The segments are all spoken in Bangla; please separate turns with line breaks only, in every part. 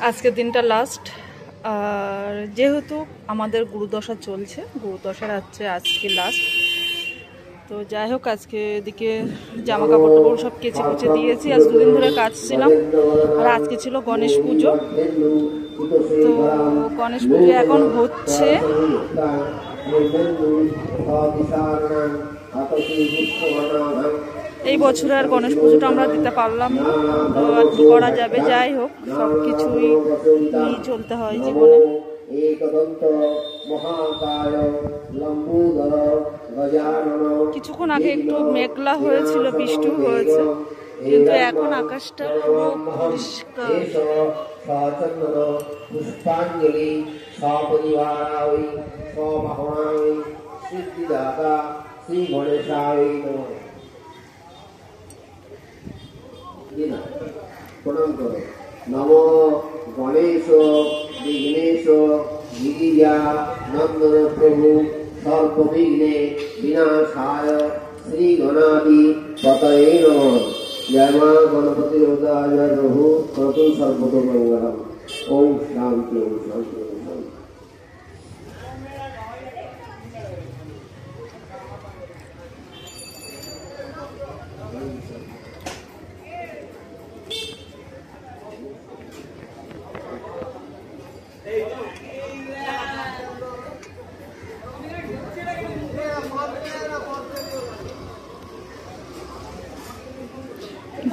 আজকের দিনটা লাস্ট। আর যেহেতু আমাদের গুরুদশা চলছে, গুরুদশার হচ্ছে আজকে লাস্ট। তো যাই হোক, আজকে এদিকে জামা কাপড় টাপড় সব কেচে কুচে দিয়েছি। আজ দুদিন ধরে কাজ ছিলাম। আর আজকে ছিল গণেশ পুজো। তো গণেশ পুজো এখন হচ্ছে। এই বছর আর গণেশ পুজোটা আমরা দিতে পারলাম না, তো আর কি করা যাবে। যাই হোক, সব কিছুই নিয়ে চলতে হয় জীবনে। কিছুক্ষণ আগে একটু মেঘলা হয়েছিল, বৃষ্টিও হয়েছে, কিন্তু এখন আকাশটা পুরো পরিষ্কার।
পুষ্পাঞ্জলি সপরিবারায় সবাহনায় সিদ্ধিদাতা শ্রী গণেশায় নমঃ। প্রণাম করো। নমো গণেশ বিঘ্নেশ গিরিজা নন্দন প্রভু সর্ববিঘ্নে বিনাশায় শ্রী গণাধি পতয়ে নমঃ। জয় মা গণপতি জয় প্রভু কতু সর্বতো মঙ্গলম। ওম শান্তি ওম শান্তি ওম শান্তি।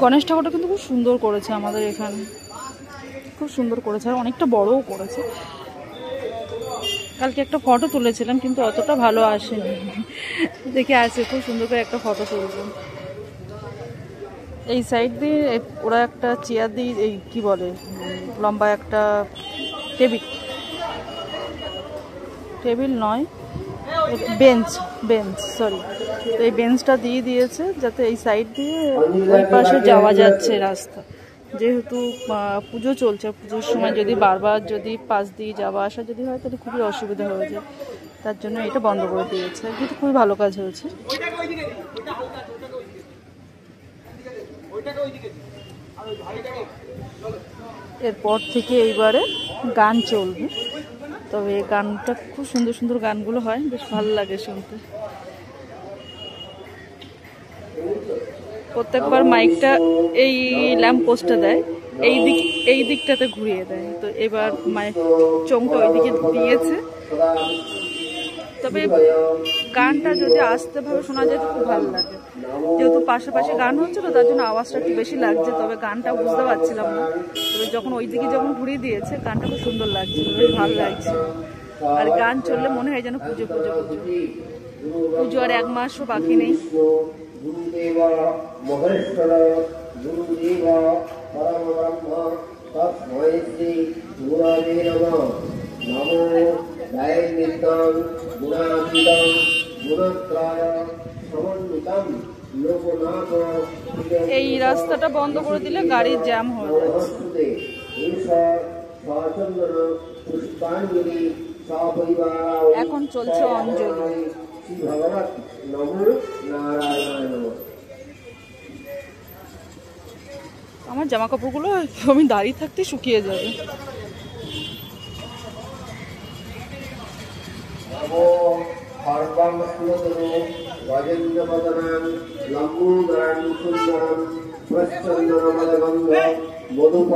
গণেশ ঠাকুরটা কিন্তু খুব সুন্দর করেছে আমাদের এখানে, খুব সুন্দর করেছে, আর অনেকটা বড়ও করেছে। কালকে একটা ফটো তুলেছিলাম, কিন্তু অতটা ভালো আসেনি। দেখে আসে খুব সুন্দর করে একটা ফটো তুলব। এই সাইড দিয়ে ওরা একটা চেয়ার দিয়ে, এই কি বলে, লম্বা একটা টেবিল, টেবিল নয়, বেঞ্চ, বেঞ্চ সরি। তো এই বেঞ্চটা দিয়ে দিয়েছে যাতে এই সাইড দিয়ে ওই পাশে যাওয়া যাচ্ছে রাস্তা। যেহেতু পুজো চলছে, পুজোর সময় যদি বারবার যদি পাশ দিয়ে যাওয়া আসা যদি হয়, তাহলে খুবই অসুবিধা হয়ে যায়। তার জন্য এটা বন্ধ করে দিয়েছে, কিন্তু খুবই ভালো কাজ হয়েছে। এরপর থেকে এইবারে গান চলবে, তবে এই গানটা খুব সুন্দর সুন্দর গানগুলো হয়, বেশ ভালো লাগে শুনতে। প্রত্যেকবার মাইকটা এই ল্যাম্প পোস্টটা দেয়, এই দিকটাতে ঘুরিয়ে দেয়। তো এবার মাইক চোঙটা ওইদিকে দিয়েছে। তবে গানটা যদি আস্তেভাবে শোনা যায় তো খুব ভালো লাগে। যেহেতু পাশাপাশি গান হচ্ছিল, তার জন্য আওয়াজটা একটু বেশি লাগছে, তবে গানটা বুঝতে পারছিলাম না। তবে যখন ওইদিকে যখন ঘুরিয়ে দিয়েছে, গানটা খুব সুন্দর লাগছিল, বেশ ভালো লাগছে। আর গান চললে মনে হয় যেন পুজো পুজো পুজো পুজো আর 1 মাসও বাকি নেই।
গুরুদেব মহেশ্বর গুরুদেব পরম ব্রহ্ম তস্মৈ শ্রী গুরবে নমঃ। নমো দয়নিত্যং গুণাতীতং গুণত্রয় সমন্বিতং লোকনাথ।
এই রাস্তাটা বন্ধ করে দিলে গাড়ির জ্যাম হয়ে যাচ্ছে। এখন চলছে অঞ্জলি। আমার জামা কাপড়গুলো আমি দাঁড়িয়ে থাকতে শুকিয়ে যাবে।
মধুপ